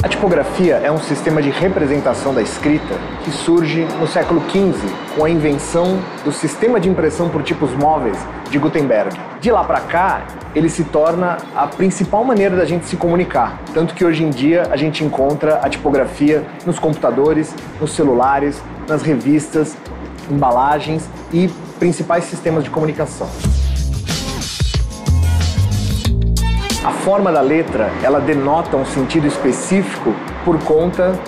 A tipografia é um sistema de representação da escrita que surge no século XV com a invenção do sistema de impressão por tipos móveis de Gutenberg. De lá para cá, ele se torna a principal maneira da gente se comunicar, tanto que hoje em dia a gente encontra a tipografia nos computadores, nos celulares, nas revistas, embalagens e principais sistemas de comunicação. A forma da letra, ela denota um sentido específico por conta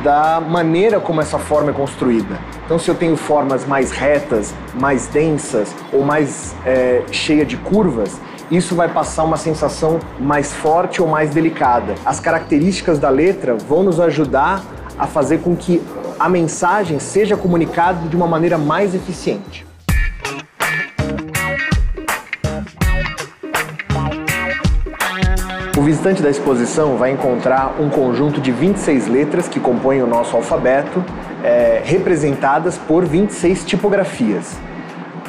da maneira como essa forma é construída. Então, se eu tenho formas mais retas, mais densas ou mais cheia de curvas, isso vai passar uma sensação mais forte ou mais delicada. As características da letra vão nos ajudar a fazer com que a mensagem seja comunicada de uma maneira mais eficiente. O visitante da exposição vai encontrar um conjunto de 26 letras que compõem o nosso alfabeto, representadas por 26 tipografias.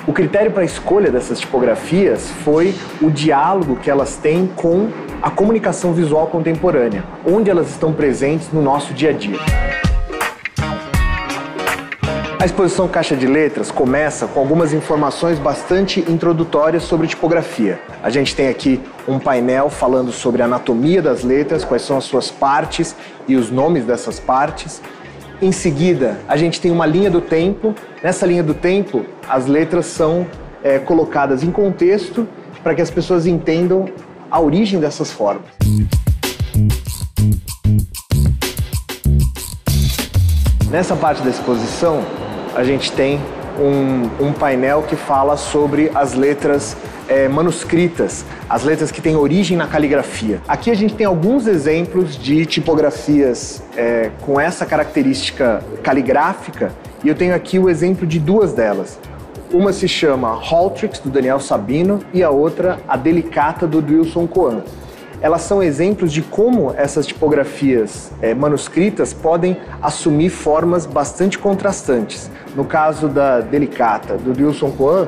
O critério para a escolha dessas tipografias foi o diálogo que elas têm com a comunicação visual contemporânea, onde elas estão presentes no nosso dia a dia. A exposição Caixa de Letras começa com algumas informações bastante introdutórias sobre tipografia. A gente tem aqui um painel falando sobre a anatomia das letras, quais são as suas partes e os nomes dessas partes. Em seguida, a gente tem uma linha do tempo. Nessa linha do tempo, as letras são colocadas em contexto para que as pessoas entendam a origem dessas formas. Nessa parte da exposição, a gente tem um painel que fala sobre as letras manuscritas, as letras que têm origem na caligrafia. Aqui a gente tem alguns exemplos de tipografias com essa característica caligráfica, e eu tenho aqui o exemplo de duas delas. Uma se chama Haltrix, do Daniel Sabino, e a outra, a Delicata, do Wilson Coan. Elas são exemplos de como essas tipografias manuscritas podem assumir formas bastante contrastantes. No caso da Delicata, do Wilson Coan,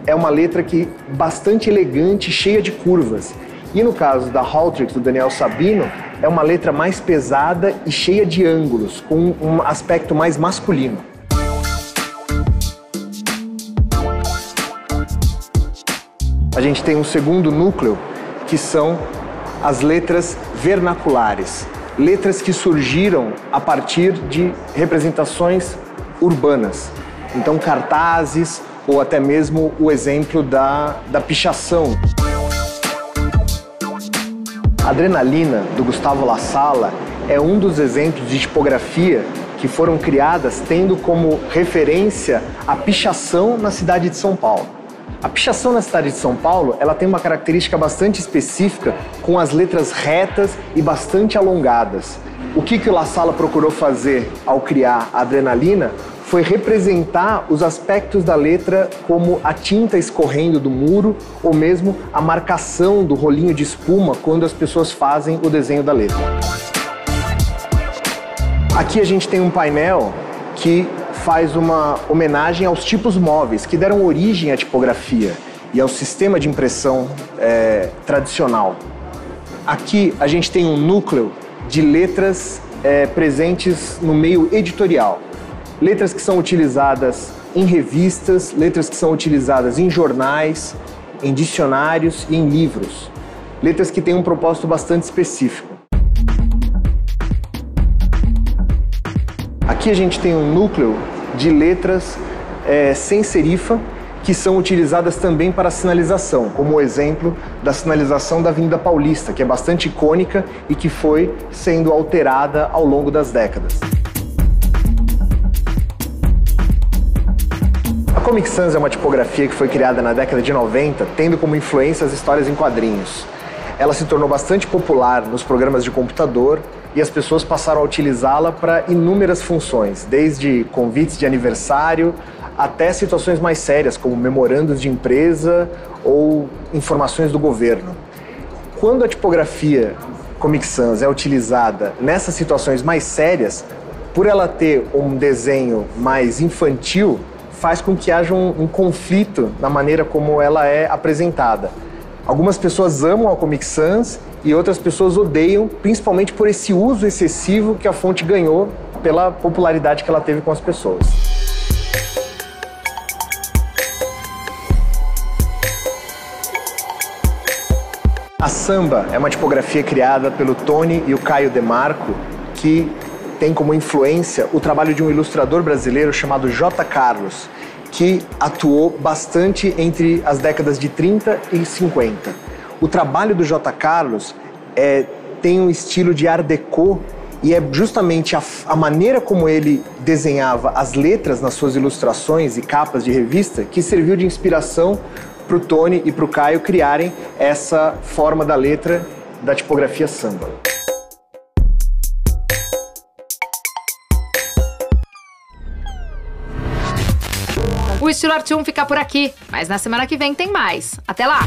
é uma letra bastante elegante, cheia de curvas. E no caso da Haltrix, do Daniel Sabino, é uma letra mais pesada e cheia de ângulos, com um aspecto mais masculino. A gente tem um segundo núcleo, que são as letras vernaculares, letras que surgiram a partir de representações urbanas. Então, cartazes ou até mesmo o exemplo da pichação. Adrenalina, do Gustavo La Sala, é um dos exemplos de tipografia que foram criadas tendo como referência a pichação na cidade de São Paulo. A pichação na cidade de São Paulo, ela tem uma característica bastante específica, com as letras retas e bastante alongadas. O que o La Sala procurou fazer ao criar a Adrenalina foi representar os aspectos da letra, como a tinta escorrendo do muro ou mesmo a marcação do rolinho de espuma quando as pessoas fazem o desenho da letra. Aqui a gente tem um painel que faz uma homenagem aos tipos móveis que deram origem à tipografia e ao sistema de impressão tradicional. Aqui a gente tem um núcleo de letras presentes no meio editorial. Letras que são utilizadas em revistas, letras que são utilizadas em jornais, em dicionários e em livros. Letras que têm um propósito bastante específico. Aqui a gente tem um núcleo de letras sem serifa, que são utilizadas também para sinalização, como o exemplo da sinalização da Avenida Paulista, que é bastante icônica e que foi sendo alterada ao longo das décadas. A Comic Sans é uma tipografia que foi criada na década de 90, tendo como influência as histórias em quadrinhos. ela se tornou bastante popular nos programas de computador e as pessoas passaram a utilizá-la para inúmeras funções, desde convites de aniversário até situações mais sérias, como memorandos de empresa ou informações do governo. Quando a tipografia Comic Sans é utilizada nessas situações mais sérias, por ela ter um desenho mais infantil, faz com que haja um conflito na maneira como ela é apresentada. Algumas pessoas amam a Comic Sans e outras pessoas odeiam, principalmente por esse uso excessivo que a fonte ganhou pela popularidade que ela teve com as pessoas. A Samba é uma tipografia criada pelo Tony e o Caio Demarco, que tem como influência o trabalho de um ilustrador brasileiro chamado J. Carlos, que atuou bastante entre as décadas de 30 e 50. O trabalho do J. Carlos tem um estilo de Art Deco e é justamente a maneira como ele desenhava as letras nas suas ilustrações e capas de revista que serviu de inspiração para o Tony e para o Caio criarem essa forma da letra da tipografia Samba. O Estilo Art 1 fica por aqui, mas na semana que vem tem mais. Até lá!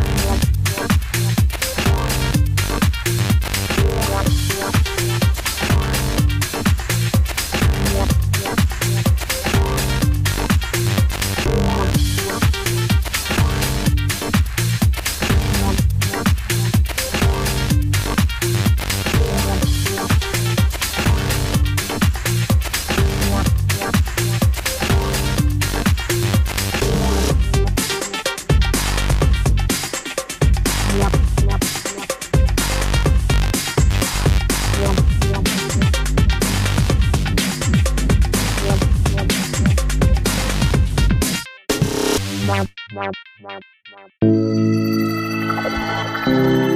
Wow.